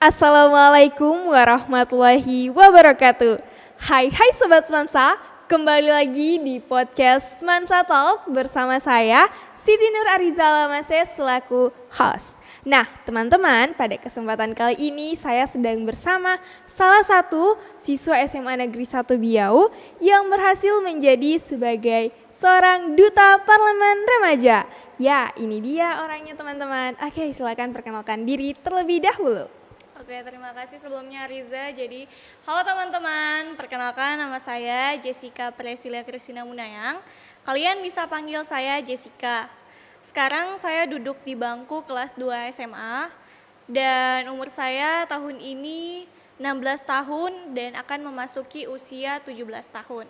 Assalamualaikum warahmatullahi wabarakatuh. Hai Sobat Semansa, kembali lagi di podcast Semansa Talk bersama saya Siti Nur Ariza Lamase selaku host. Nah teman-teman, pada kesempatan kali ini saya sedang bersama salah satu siswa SMA Negeri 1 Biau yang berhasil menjadi sebagai seorang duta parlemen remaja. Ya, ini dia orangnya teman-teman. Oke, silakan perkenalkan diri terlebih dahulu. Oke, terima kasih sebelumnya Riza. Jadi, halo teman-teman, perkenalkan nama saya Jessica Priscilla Kristina Munayang. Kalian bisa panggil saya Jessica. Sekarang saya duduk di bangku kelas 2 SMA dan umur saya tahun ini 16 tahun dan akan memasuki usia 17 tahun.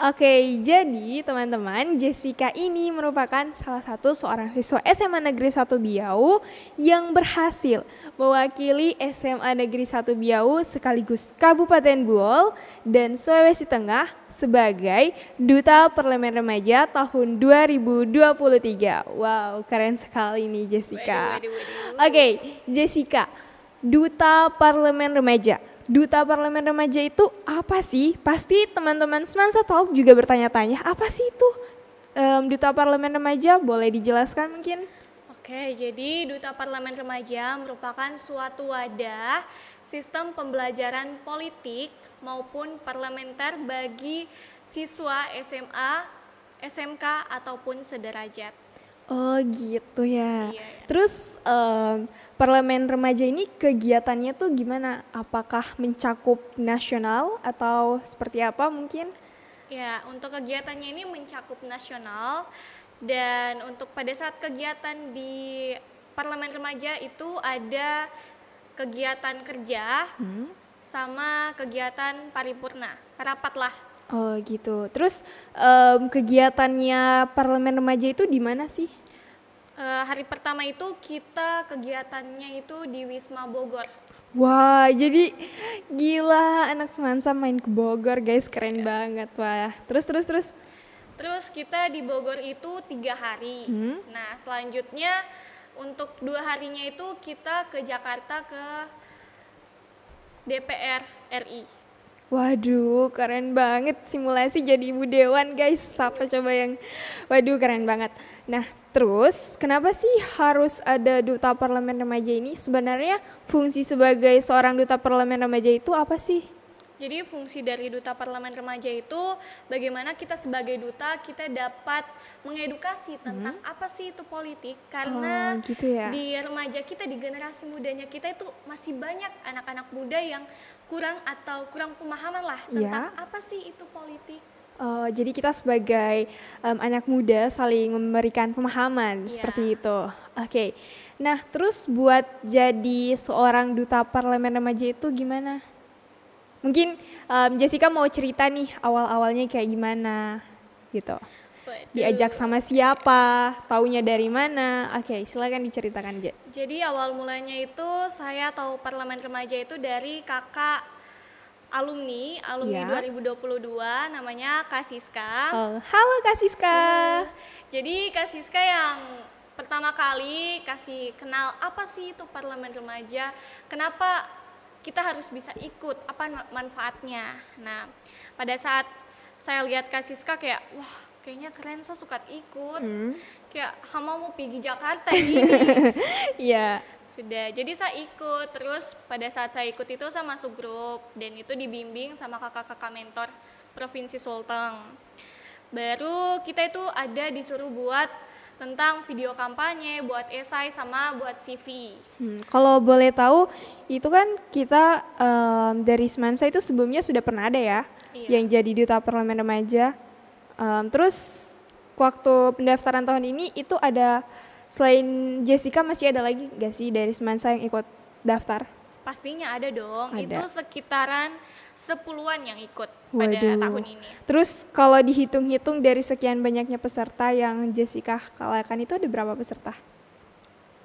Oke, jadi teman-teman, Jessica ini merupakan salah satu seorang siswa SMA Negeri 1 Biau yang berhasil mewakili SMA Negeri 1 Biau sekaligus Kabupaten Buol dan Sulawesi Tengah sebagai Duta Parlemen Remaja tahun 2023. Wow, keren sekali nih Jessica. Oke, Jessica, Duta Parlemen Remaja. Duta Parlemen Remaja itu apa sih? Pasti teman-teman Semansa Talk juga bertanya-tanya, apa sih itu Duta Parlemen Remaja? Boleh dijelaskan mungkin? Oke, jadi Duta Parlemen Remaja merupakan suatu wadah sistem pembelajaran politik maupun parlementer bagi siswa SMA, SMK ataupun sederajat. Oh gitu ya. Iya. Terus parlemen remaja ini kegiatannya tuh gimana? Apakah mencakup nasional atau seperti apa mungkin? Ya, untuk kegiatannya ini mencakup nasional dan untuk pada saat kegiatan di Parlemen Remaja itu ada kegiatan kerja sama kegiatan paripurna, rapat lah. Oh gitu. Terus kegiatannya parlemen remaja itu di mana sih? Hari pertama itu kita kegiatannya itu di Wisma Bogor. Wah, jadi gila anak Semansa main ke Bogor guys, keren banget. Wah, terus. Terus kita di Bogor itu 3 hari. Nah selanjutnya untuk 2 harinya itu kita ke Jakarta ke DPR RI. Waduh, keren banget simulasi jadi ibu dewan guys. Siapa coba yang, waduh keren banget. Nah, terus kenapa sih harus ada duta parlemen remaja ini? Sebenarnya fungsi sebagai seorang duta parlemen remaja itu apa sih? Jadi fungsi dari Duta Parlemen Remaja itu bagaimana kita sebagai duta kita dapat mengedukasi tentang apa sih itu politik karena gitu ya. di remaja kita, di generasi mudanya kita itu masih banyak anak-anak muda yang kurang pemahaman lah tentang apa sih itu politik. Jadi kita sebagai anak muda saling memberikan pemahaman seperti itu. Oke. Nah, terus buat jadi seorang duta parlemen remaja itu gimana? Mungkin Jessica mau cerita nih awal-awalnya kayak gimana gitu. Diajak sama siapa, taunya dari mana? Oke, silakan diceritakan aja. Jadi awal mulanya itu saya tahu parlemen remaja itu dari kakak alumni 2022 namanya Kak Siska. Oh, halo Kak Siska. Jadi Kak Siska yang pertama kali kasih kenal apa sih itu parlemen remaja, kenapa kita harus bisa ikut, apa manfaatnya. Nah, pada saat saya lihat Kak Siska kayak, wah kayaknya keren, saya suka ikut. Kayak, hama mau pergi Jakarta ini. Iya. Sudah, jadi saya ikut. Terus pada saat saya ikut itu saya masuk grup. Dan itu dibimbing sama kakak-kakak mentor Provinsi Sulteng. Baru kita itu ada disuruh buat tentang video kampanye, buat esai sama buat CV. Kalau boleh tahu, itu kan kita dari Semansa itu sebelumnya sudah pernah ada ya, yang jadi duta parlemen remaja. Terus waktu pendaftaran tahun ini itu ada, selain Jessica masih ada lagi gak sih dari Semansa yang ikut daftar? Pastinya ada dong, ada. itu sekitaran 10-an yang ikut pada tahun ini. Terus kalau dihitung-hitung dari sekian banyaknya peserta yang Jessica kalahkan itu ada berapa peserta?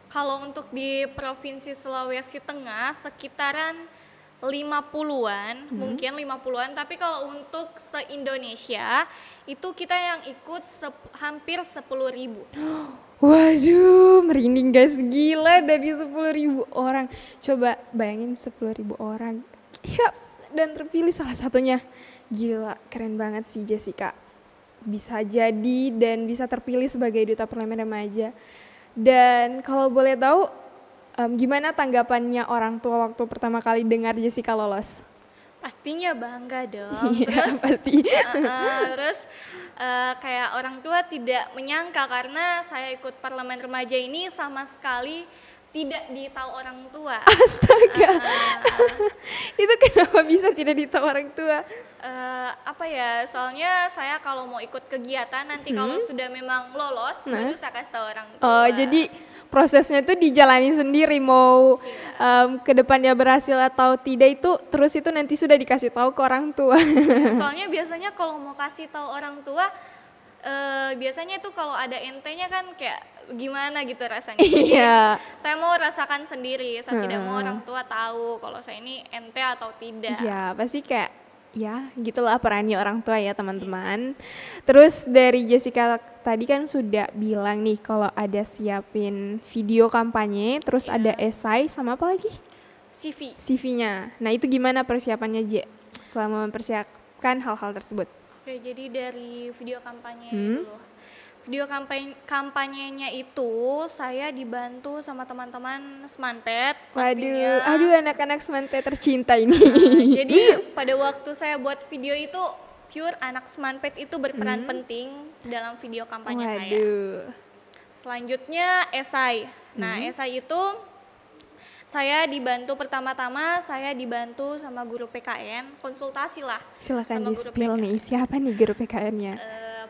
Kalau untuk di Provinsi Sulawesi Tengah sekitaran 50-an, mungkin 50-an, tapi kalau untuk se-Indonesia itu kita yang ikut hampir 10.000. Waduh, merinding guys, gila dari 10.000 orang. Coba bayangin 10.000 orang. Yaps, dan terpilih salah satunya. Gila, keren banget sih Jessica. Bisa jadi dan bisa terpilih sebagai duta parlemen remaja. Dan kalau boleh tahu, gimana tanggapannya orang tua waktu pertama kali dengar Jessica lolos? Pastinya bangga dong. Iya, pasti. Terus kayak orang tua tidak menyangka karena saya ikut parlemen remaja ini sama sekali tidak ditahu orang tua. Astaga, itu kenapa bisa tidak ditahu orang tua? Apa ya, soalnya saya kalau mau ikut kegiatan nanti kalau sudah memang lolos baru saya kasih tahu orang tua. Oh, jadi prosesnya tuh dijalani sendiri, mau ke depannya berhasil atau tidak itu terus itu nanti sudah dikasih tahu ke orang tua. Soalnya biasanya kalau mau kasih tahu orang tua biasanya itu kalau ada ente-nya kan kayak gimana gitu rasanya. Jadi Iya. saya mau rasakan sendiri, saya tidak mau orang tua tahu kalau saya ini ente atau tidak. Ya, pasti kayak ya gitulah perannya orang tua ya teman-teman. Terus dari Jessica tadi kan sudah bilang nih kalau ada siapin video kampanye, terus ada esai sama apa lagi? CV. CV-nya. Nah itu gimana persiapannya Je selama mempersiapkan hal-hal tersebut? Oke, jadi dari video kampanye dulu. Video kampanyenya itu saya dibantu sama teman-teman Semanpet Waduh, pastinya. aduh anak-anak Semanpet tercinta ini. Jadi pada waktu saya buat video itu pure anak Semanpet itu berperan penting dalam video kampanye saya. Waduh. Selanjutnya esai. Nah, esai itu saya dibantu pertama-tama saya dibantu sama guru PKN, konsultasi lah. Silakan sama di guru spill nih, siapa nih guru PKN-nya?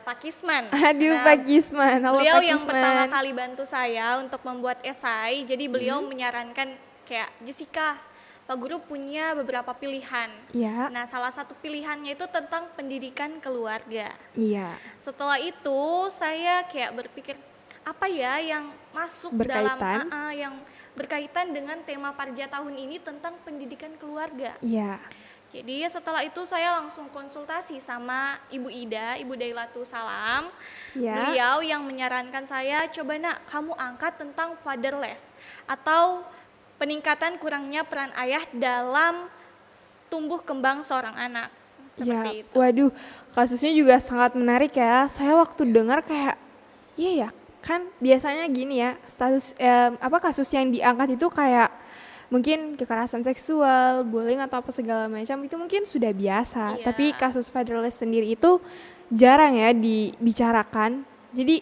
Pak Kisman. Aduh, Nah, Pak Gisman. Halo beliau Pak yang Gisman. pertama kali bantu saya untuk membuat esai. Jadi beliau menyarankan kayak Jessica, Pak Guru punya beberapa pilihan. Iya. Nah, salah satu pilihannya itu tentang pendidikan keluarga. Iya. Setelah itu saya kayak berpikir apa ya yang masuk Berkaitan? dalam yang berkaitan dengan tema Parja tahun ini tentang pendidikan keluarga. Iya. Jadi setelah itu saya langsung konsultasi sama Ibu Ida, Ibu Dailatu Salam. Ya. Beliau yang menyarankan saya, coba nak kamu angkat tentang fatherless atau peningkatan kurangnya peran ayah dalam tumbuh kembang seorang anak. Seperti itu. Waduh, kasusnya juga sangat menarik ya. Saya waktu dengar kayak, iya ya, kan biasanya gini ya, kasus yang diangkat itu kayak mungkin kekerasan seksual, bullying atau apa segala macam itu mungkin sudah biasa. Iya. Tapi kasus fatherless sendiri itu jarang ya dibicarakan. Jadi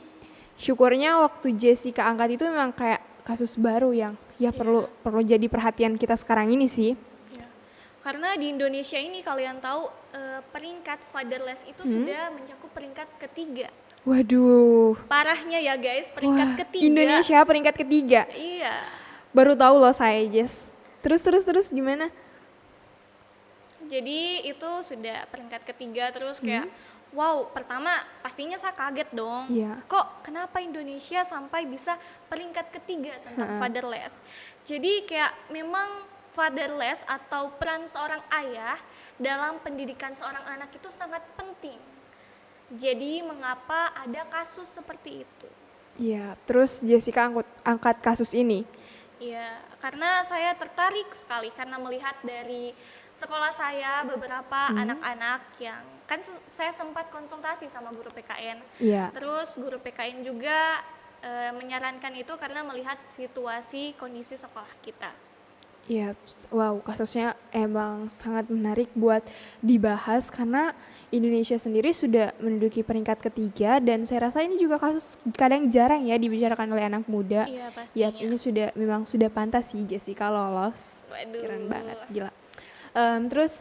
syukurnya waktu Jessica angkat itu memang kayak kasus baru yang ya perlu jadi perhatian kita sekarang ini sih. Ya. Karena di Indonesia ini kalian tahu peringkat fatherless itu sudah mencakup peringkat ketiga. Waduh. Parahnya ya guys, peringkat ketiga. Indonesia peringkat ketiga. Iya. Baru tahu loh saya, Jess. Terus gimana? Jadi itu sudah peringkat ketiga terus kayak wow, pertama pastinya saya kaget dong. Iya. Kok kenapa Indonesia sampai bisa peringkat ketiga tentang fatherless? Jadi kayak memang fatherless atau peran seorang ayah dalam pendidikan seorang anak itu sangat penting. Jadi mengapa ada kasus seperti itu? Iya, terus Jessica angkat kasus ini. Iya, karena saya tertarik sekali karena melihat dari sekolah saya beberapa anak-anak yang kan saya sempat konsultasi sama guru PKN. Iya. Terus guru PKN juga menyarankan itu karena melihat situasi kondisi sekolah kita. Iya, wow, kasusnya emang sangat menarik buat dibahas karena Indonesia sendiri sudah menduduki peringkat ketiga dan saya rasa ini juga kasus kadang jarang ya dibicarakan oleh anak muda. Iya, Ya, pastinya. ini memang sudah pantas sih Jessica lolos. Waduh. Keren banget, gila. Terus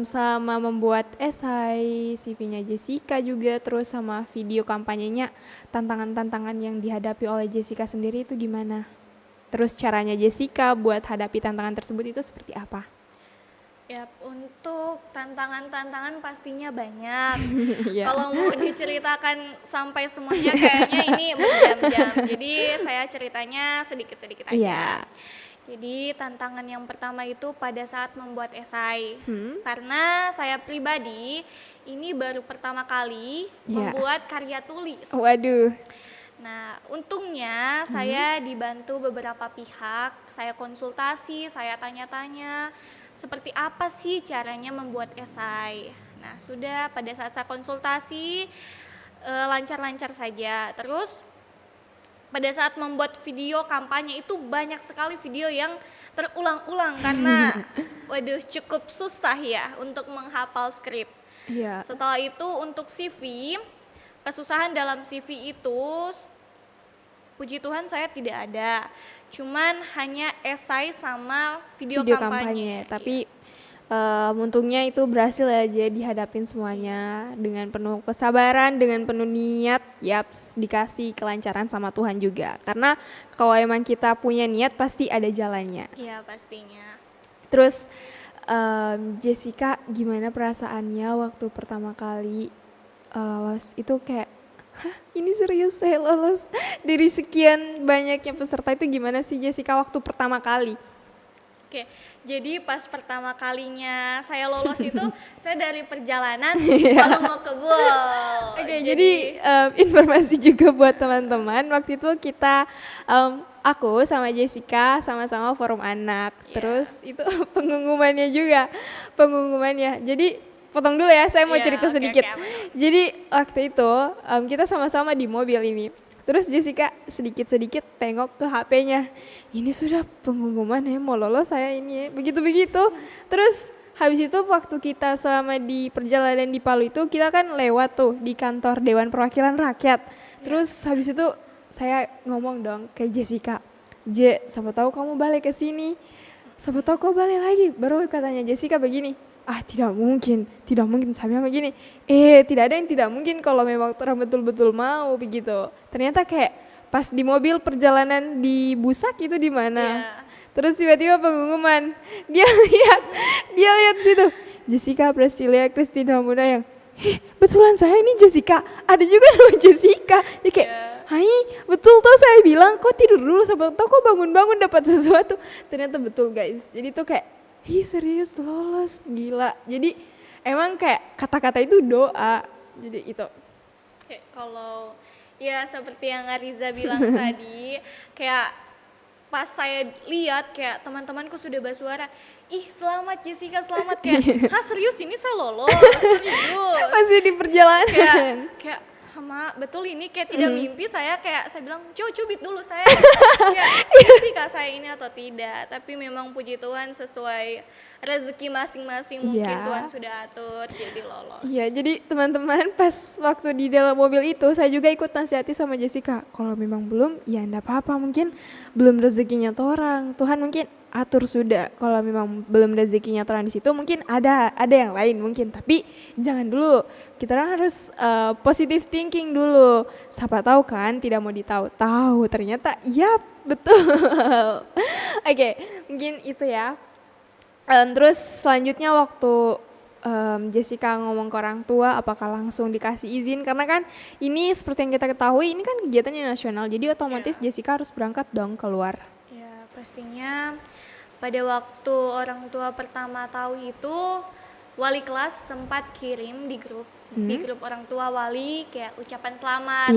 sama membuat esai, CV-nya Jessica juga, terus sama video kampanyenya, tantangan-tantangan yang dihadapi oleh Jessica sendiri itu gimana? Terus caranya Jessica buat hadapi tantangan tersebut itu seperti apa? Ya, untuk tantangan-tantangan pastinya banyak. Iya. Kalau mau diceritakan sampai semuanya kayaknya ini berjam-jam. Jadi saya ceritanya sedikit-sedikit aja. Iya. Jadi tantangan yang pertama itu pada saat membuat esai. Karena saya pribadi ini baru pertama kali Iya. membuat karya tulis. Waduh. Nah, untungnya saya dibantu beberapa pihak, saya konsultasi, saya tanya-tanya seperti apa sih caranya membuat esai. Nah, sudah pada saat saya konsultasi lancar-lancar saja. Terus pada saat membuat video kampanye itu banyak sekali video yang terulang-ulang karena waduh cukup susah ya untuk menghafal skrip. Iya. Setelah itu untuk CV, kesusahan dalam CV itu puji Tuhan saya tidak ada. Cuman hanya esai sama video kampanye. Tapi untungnya itu berhasil aja dihadapin semuanya dengan penuh kesabaran, dengan penuh niat, yaps, dikasih kelancaran sama Tuhan juga. Karena kalau emang kita punya niat pasti ada jalannya. Iya pastinya. Terus Jessica gimana perasaannya waktu pertama kali lolos? Itu kayak, hah ini serius saya lolos? Dari sekian banyaknya peserta itu gimana sih Jessica waktu pertama kali? Oke, jadi pas pertama kalinya saya lolos itu saya dari perjalanan lalu mau ke Bol. Oke, jadi informasi juga buat teman-teman. Waktu itu kita, aku sama Jessica sama-sama forum anak. Yeah. Terus itu pengumumannya juga, pengumumannya. Jadi potong dulu ya, saya mau cerita sedikit. Okay. Jadi waktu itu kita sama-sama di mobil ini. Terus Jessica sedikit-sedikit tengok ke HP-nya. Ini sudah pengumuman ya, mau lolos saya ini ya. Begitu-begitu. Terus habis itu waktu kita selama di perjalanan di Palu itu kita kan lewat tuh di kantor Dewan Perwakilan Rakyat. Terus habis itu saya ngomong dong ke Jessica, siapa tahu kamu balik ke sini. Siapa tahu kau balik lagi. Baru katanya Jessica begini, tidak mungkin saya bilang begini, tidak ada yang tidak mungkin kalau memang orang betul-betul mau begitu. Ternyata kayak pas di mobil perjalanan di Busak itu di mana, terus tiba-tiba pengumuman, dia lihat situ, Jessica Presilia Kristina Munayang, betulan saya ini Jessica, ada juga nama Jessica, ya kayak, hai betul tuh saya bilang, kok tidur dulu, siapa tahu kok bangun-bangun dapat sesuatu, ternyata betul guys, jadi tuh kayak, serius lolos, gila. Jadi emang kayak kata-kata itu doa. Jadi itu. Kayak kalau ya seperti yang Ariza bilang tadi, kayak pas saya lihat kayak teman-temanku sudah bersuara, selamat Jessica, selamat, kayak, serius ini saya lolos, serius. Masih di perjalanan. Kayak betul ini kayak tidak mimpi, saya bilang cubit dulu saya kayak mimpi kah saya ini atau tidak, tapi memang puji Tuhan sesuai rezeki masing-masing mungkin Tuhan sudah atur jadi lolos. Iya, jadi teman-teman pas waktu di dalam mobil itu saya juga ikut nasihati sama Jessica, kalau memang belum ya enggak apa-apa, mungkin belum rezekinya orang, Tuhan mungkin atur sudah. Kalau memang belum rezekinya orang di situ mungkin ada yang lain mungkin, tapi jangan dulu, kita harus positive thinking dulu, siapa tahu kan tidak mau tahu ternyata iya betul. Oke, mungkin itu ya. Terus selanjutnya waktu Jessica ngomong ke orang tua, apakah langsung dikasih izin, karena kan ini seperti yang kita ketahui ini kan kegiatannya nasional, jadi otomatis Jessica harus berangkat dong keluar. Ya pastinya pada waktu orang tua pertama tahu itu, wali kelas sempat kirim di grup orang tua wali kayak ucapan selamat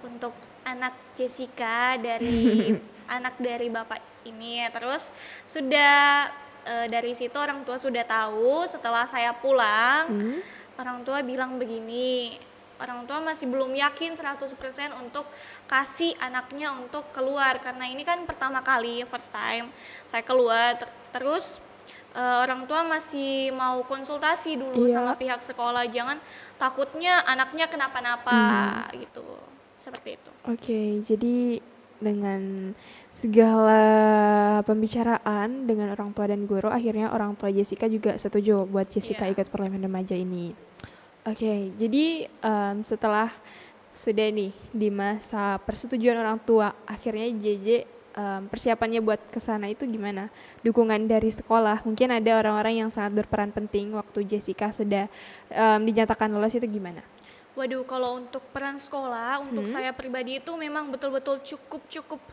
untuk anak Jessica dari anak dari bapak ini. Terus sudah dari situ orang tua sudah tahu. Setelah saya pulang, orang tua bilang begini, orang tua masih belum yakin 100% untuk kasih anaknya untuk keluar, karena ini kan pertama kali, first time saya keluar. Terus orang tua masih mau konsultasi dulu sama pihak sekolah, jangan takutnya anaknya kenapa-napa gitu, seperti itu. Oke, jadi dengan segala pembicaraan dengan orang tua dan guru, akhirnya orang tua Jessica juga setuju buat Jessica ikut parlemen remaja ini. Oke, jadi setelah sudah nih di masa persetujuan orang tua, akhirnya JJ persiapannya buat kesana itu gimana? Dukungan dari sekolah, mungkin ada orang-orang yang sangat berperan penting waktu Jessica sudah dinyatakan lolos, itu gimana? Waduh, kalau untuk peran sekolah, untuk saya pribadi itu memang betul-betul cukup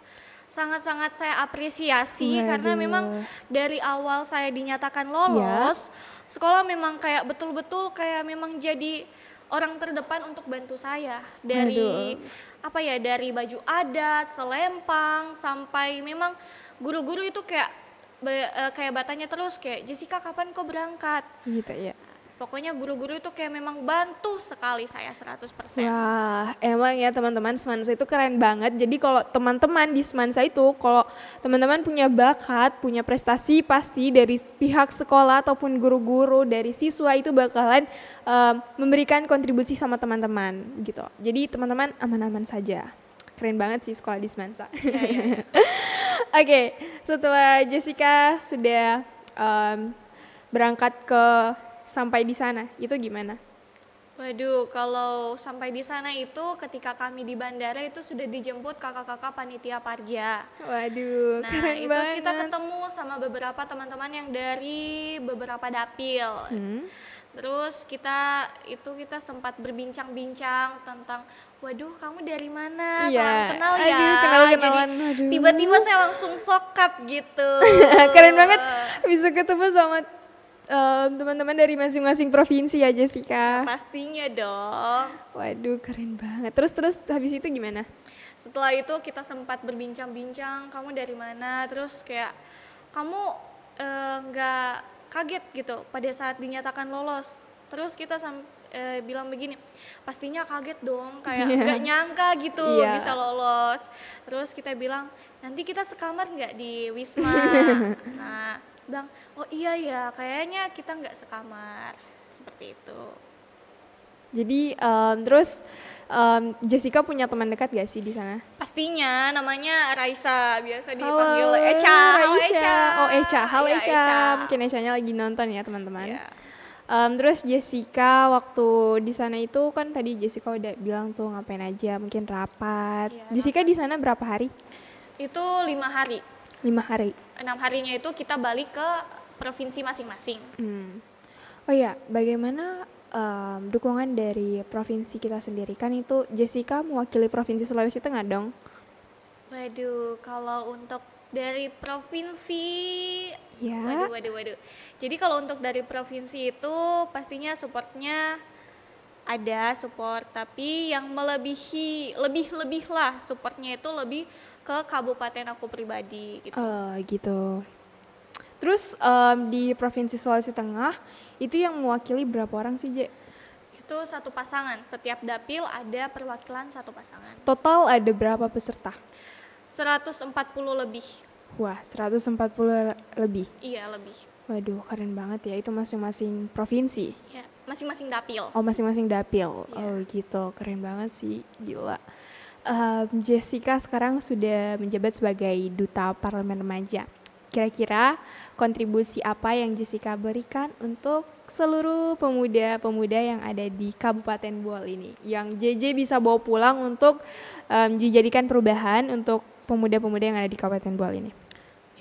sangat-sangat saya apresiasi. Karena memang dari awal saya dinyatakan lolos, sekolah memang kayak betul-betul kayak memang jadi orang terdepan untuk bantu saya dari Aduh. apa ya, dari baju adat, selempang, sampai memang guru-guru itu kayak kayak bertanya terus kayak, Jessica kapan kau berangkat? Gitu ya. Pokoknya guru-guru itu kayak memang bantu sekali saya 100%. Wah, emang ya teman-teman Semansa itu keren banget. Jadi kalau teman-teman di Semansa itu, kalau teman-teman punya bakat, punya prestasi, pasti dari pihak sekolah ataupun guru-guru, dari siswa itu bakalan memberikan kontribusi sama teman-teman gitu. Jadi teman-teman aman-aman saja. Keren banget sih sekolah di Semansa. Ya, ya, ya. Oke, setelah Jessica sudah berangkat sampai di sana, itu gimana? Waduh, kalau sampai di sana itu ketika kami di bandara itu sudah dijemput kakak-kakak panitia Parja. Waduh, Nah, keren itu banget. kita ketemu sama beberapa teman-teman yang dari beberapa dapil. Terus kita sempat berbincang-bincang tentang, waduh kamu dari mana? Iya. Salam kenal ya. Aduh, kenal-kenalan. Jadi Aduh. tiba-tiba saya langsung sokap gitu. Keren banget bisa ketemu sama teman-teman dari masing-masing provinsi ya Jessica. Pastinya dong. Waduh, keren banget. Terus habis itu gimana? Setelah itu kita sempat berbincang-bincang, kamu dari mana? Terus kayak kamu nggak kaget gitu pada saat dinyatakan lolos. Terus kita bilang begini, pastinya kaget dong, kayak nggak nyangka gitu bisa lolos. Terus kita bilang, nanti kita sekamar nggak di Wisma? Nah, bilang, oh iya ya, kayaknya kita nggak sekamar, seperti itu. Jadi terus Jessica punya teman dekat gak sih di sana? Pastinya, namanya Raisa, biasa Halo, dipanggil Echa. Halo Raisya. Echa. Oh Echa, halo Iya, Echa. Mungkin Echanya lagi nonton ya teman-teman. Iya. Terus Jessica waktu di sana itu kan tadi Jessica udah bilang tuh ngapain aja, mungkin rapat. Iya, Jessica di sana berapa hari? Itu 5 hari. 5 hari. 6 harinya itu kita balik ke provinsi masing-masing. Oh ya, bagaimana dukungan dari provinsi kita sendiri? Kan itu Jessica mewakili provinsi Sulawesi Tengah dong. Waduh, kalau untuk dari provinsi, Ya. waduh. Jadi kalau untuk dari provinsi itu pastinya supportnya ada support, tapi yang lebih lah supportnya itu lebih ke kabupaten aku pribadi gitu. Gitu. Terus di provinsi Sulawesi Tengah itu yang mewakili berapa orang sih, Je? Itu satu pasangan, setiap dapil ada perwakilan satu pasangan. Total ada berapa peserta? 140 lebih. Wah, 140 lebih. Iya, lebih. Waduh, keren banget ya. Itu masing-masing provinsi. Ya, masing-masing dapil. Oh, masing-masing dapil. Iya. Oh, gitu. Keren banget sih. Gila. Jessica sekarang sudah menjabat sebagai Duta Parlemen Remaja. Kira-kira kontribusi apa yang Jessica berikan untuk seluruh pemuda-pemuda yang ada di Kabupaten Buol ini, yang JJ bisa bawa pulang untuk dijadikan perubahan untuk pemuda-pemuda yang ada di Kabupaten Buol ini?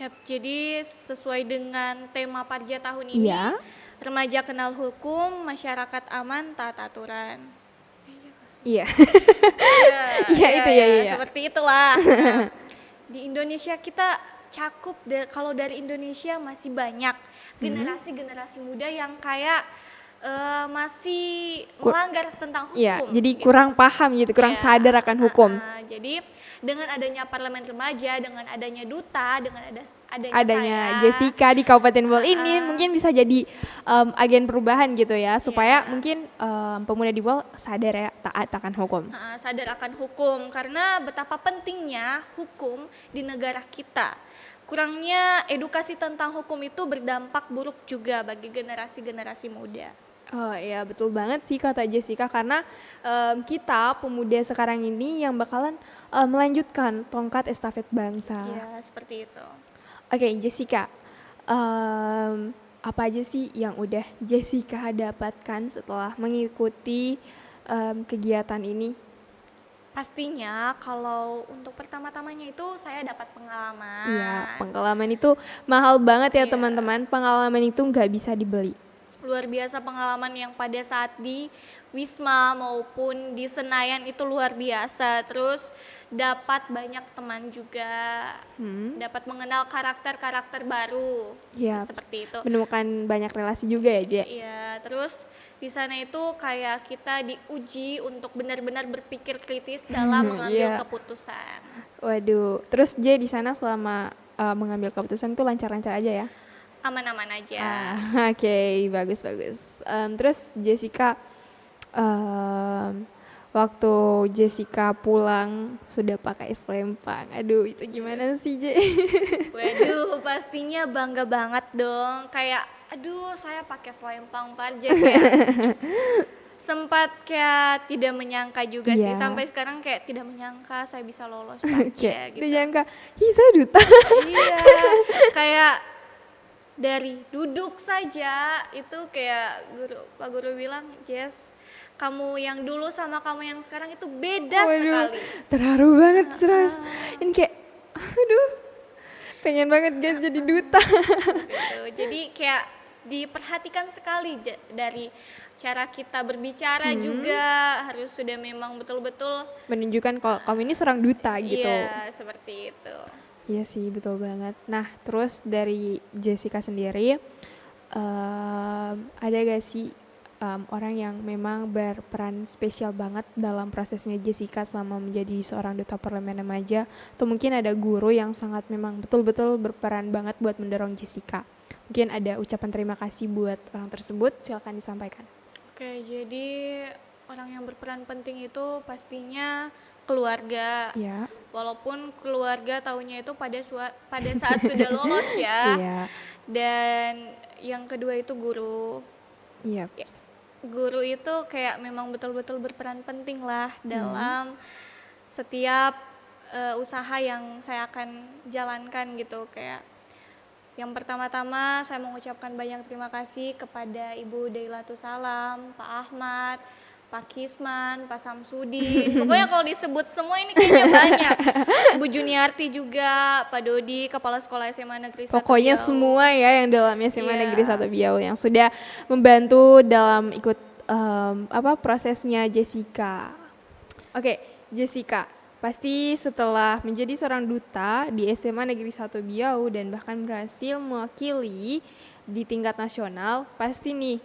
Yap, jadi sesuai dengan tema Parja tahun ini, Iya. remaja kenal hukum, masyarakat aman, taat aturan. Iya. Iya, Iya, itu ya. seperti itulah. Nah, di Indonesia kita cakup, kalau dari Indonesia masih banyak generasi-generasi muda yang kayak masih melanggar tentang hukum. Iya, jadi gitu. kurang paham gitu, kurang Iya, sadar akan hukum. Jadi dengan adanya parlemen remaja, dengan adanya duta, dengan adanya saya, Jessica di Kabupaten Buol ini mungkin bisa jadi agen perubahan gitu ya, supaya Iya. mungkin pemuda di Buol sadar ya, taat akan hukum. sadar akan hukum, karena betapa pentingnya hukum di negara kita. Kurangnya edukasi tentang hukum itu berdampak buruk juga bagi generasi-generasi muda. Oh iya, betul banget sih kata Jessica, karena kita pemuda sekarang ini yang bakalan melanjutkan tongkat estafet bangsa. Ya, seperti itu. Oke, Jessica, apa aja sih yang udah Jessica dapatkan setelah mengikuti kegiatan ini? Pastinya kalau untuk pertama-tamanya itu saya dapat pengalaman. Iya, pengalaman itu mahal banget ya Iya. teman-teman. Pengalaman itu nggak bisa dibeli. Luar biasa pengalaman yang pada saat di Wisma maupun di Senayan itu luar biasa. Terus dapat banyak teman juga, dapat mengenal karakter-karakter baru. Iya, Seperti itu. menemukan banyak relasi juga ya, Je. Iya, terus Di sana itu kayak kita diuji untuk benar-benar berpikir kritis dalam mengambil Iya. keputusan. Waduh, terus J di sana selama mengambil keputusan tuh lancar-lancar aja ya? Aman-aman aja. Oke, bagus bagus. Terus Jessica, em, waktu Jessica pulang sudah pakai selempang. Aduh, itu gimana sih J? Waduh, pastinya bangga banget dong. Kayak, aduh saya pakai selempang Parja kayak sempat kayak tidak menyangka juga sih. Iya. Sampai sekarang kayak tidak menyangka saya bisa lolos Kayak Parja gitu. dijangka, ih saya duta. Iya, kayak dari duduk saja itu kayak Pak Guru bilang, Jess, kamu yang dulu sama kamu yang sekarang itu beda Waduh, sekali. terharu banget Ras. Ini kayak, aduh, pengen banget guys jadi duta. Gitu. Jadi kayak diperhatikan sekali dari cara kita berbicara juga harus sudah memang betul-betul Menunjukkan kalau kamu ini seorang duta gitu. iya seperti itu. Iya sih, betul banget. Nah, terus dari Jessica sendiri, ada gak sih orang yang memang berperan spesial banget dalam prosesnya Jessica selama menjadi seorang duta parlemen remaja? Atau mungkin ada guru yang sangat memang betul-betul berperan banget buat mendorong Jessica? Mungkin ada ucapan terima kasih buat orang tersebut, silakan disampaikan. Oke, jadi orang yang berperan penting itu pastinya keluarga. Iya. Walaupun keluarga taunya itu pada saat sudah lolos ya. Iya. Dan yang kedua itu guru. Iya. Ya, guru itu kayak memang betul-betul berperan penting lah dalam setiap usaha yang saya akan jalankan gitu. Kayak yang pertama-tama saya mengucapkan banyak terima kasih kepada Ibu Deilatus Salam, Pak Ahmad, Pak Kisman, Pak Samsudin. Pokoknya kalau disebut semua ini kayaknya banyak. Ibu Juniarti juga, Pak Dodi, Kepala Sekolah SMA Negeri 1 Pokoknya Biau. semua ya yang dalamnya SMA Iya. Negeri 1 Biau yang sudah membantu dalam ikut prosesnya Jessica. Oke, Jessica, pasti setelah menjadi seorang duta di SMA Negeri 1 Biau dan bahkan berhasil mewakili di tingkat nasional, pasti nih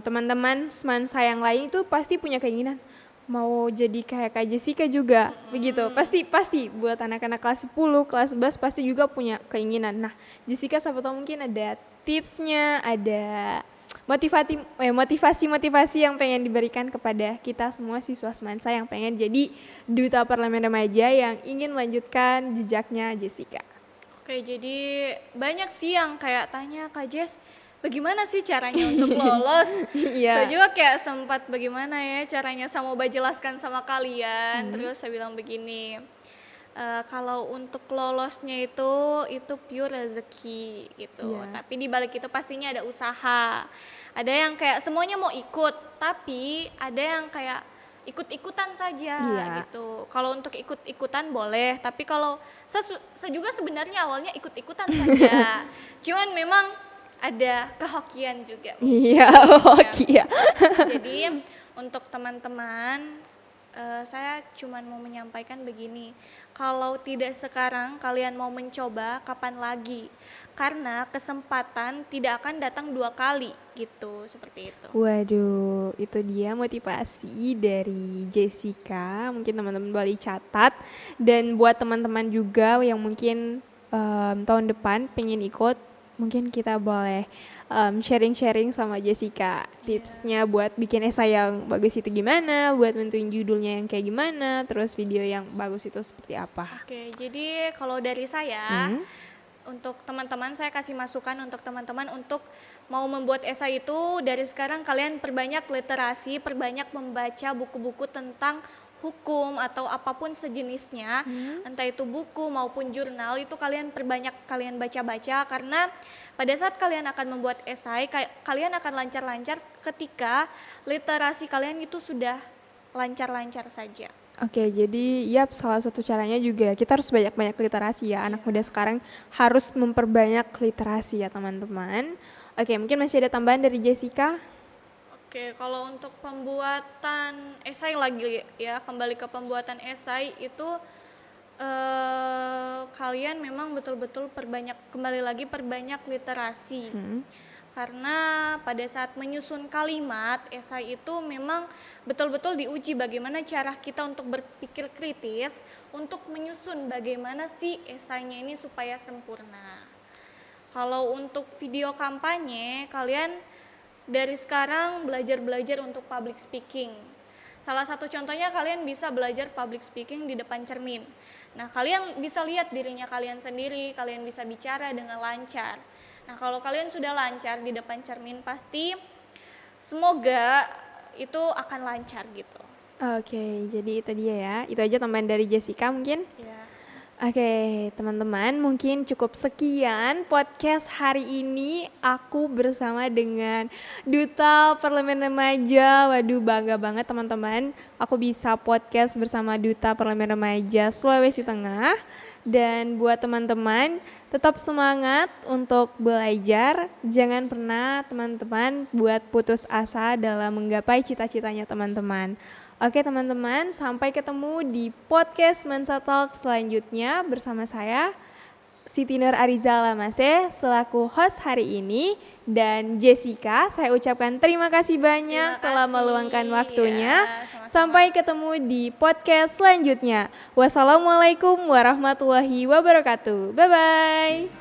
teman-teman semansa yang lain itu pasti punya keinginan mau jadi kayak Kak Jessica juga, begitu. Pasti buat anak-anak kelas 10, kelas 11 pasti juga punya keinginan. Nah, Jessica siapa tahu mungkin ada tipsnya, ada motivasi yang pengen diberikan kepada kita semua siswa semansa yang pengen jadi duta parlemen remaja yang ingin melanjutkan jejaknya Jessica. Oke, jadi banyak sih yang kayak tanya, Kak Jess, bagaimana sih caranya untuk lolos? Iya. Saya juga kayak sempat bagaimana ya caranya saya mau jelaskan sama kalian. Terus saya bilang begini, kalau untuk lolosnya itu pure rezeki gitu. Iya. Tapi di balik itu pastinya ada usaha. Ada yang kayak semuanya mau ikut, tapi ada yang kayak ikut-ikutan saja Iya. gitu. Kalau untuk ikut-ikutan boleh, tapi kalau saya juga sebenarnya awalnya ikut-ikutan saja. Cuman memang ada kehokian juga. Iya, oke ya. Jadi untuk teman-teman saya cuma mau menyampaikan begini, kalau tidak sekarang kalian mau mencoba, kapan lagi? Karena kesempatan tidak akan datang 2 kali gitu, seperti itu. Waduh, itu dia motivasi dari Jessica. Mungkin teman-teman boleh catat. Dan buat teman-teman juga yang mungkin tahun depan pengen ikut, mungkin kita boleh sharing-sharing sama Jessica. Tipsnya buat bikin esai yang bagus itu gimana, buat nentuin judulnya yang kayak gimana, terus video yang bagus itu seperti apa. Oke, jadi kalau dari saya, untuk teman-teman saya kasih masukan untuk teman-teman untuk mau membuat esai itu dari sekarang kalian perbanyak literasi, perbanyak membaca buku-buku tentang hukum atau apapun sejenisnya, entah itu buku maupun jurnal, itu kalian perbanyak kalian baca-baca karena pada saat kalian akan membuat esai, kalian akan lancar-lancar ketika literasi kalian itu sudah lancar-lancar saja. Oke, jadi salah satu caranya juga kita harus banyak-banyak literasi ya. Anak muda sekarang harus memperbanyak literasi ya teman-teman. Oke, mungkin masih ada tambahan dari Jessica? Oke, kalau untuk pembuatan esai lagi ya, kembali ke pembuatan esai itu kalian memang betul-betul perbanyak literasi. Karena pada saat menyusun kalimat, esai itu memang betul-betul diuji bagaimana cara kita untuk berpikir kritis untuk menyusun bagaimana sih esainya ini supaya sempurna. Kalau untuk video kampanye, kalian dari sekarang belajar untuk public speaking. Salah satu contohnya kalian bisa belajar public speaking di depan cermin. Nah, kalian bisa lihat dirinya kalian sendiri, kalian bisa bicara dengan lancar. Nah, kalau kalian sudah lancar di depan cermin, pasti semoga itu akan lancar gitu. Oke, jadi itu dia ya. Itu aja tambahan dari Jessica mungkin. Ya. Oke, teman-teman, mungkin cukup sekian podcast hari ini. Aku bersama dengan Duta Parlemen Remaja. Waduh, bangga banget teman-teman. Aku bisa podcast bersama Duta Parlemen Remaja Sulawesi Tengah. Dan buat teman-teman, tetap semangat untuk belajar. Jangan pernah teman-teman buat putus asa dalam menggapai cita-citanya teman-teman. Oke teman-teman, sampai ketemu di podcast Mensa Talk selanjutnya bersama saya, Siti Nur Ariza Lamase, selaku host hari ini. Dan Jessica, saya ucapkan terima kasih banyak telah meluangkan waktunya. Ya, sama-sama. Sampai ketemu di podcast selanjutnya. Wassalamualaikum warahmatullahi wabarakatuh. Bye-bye.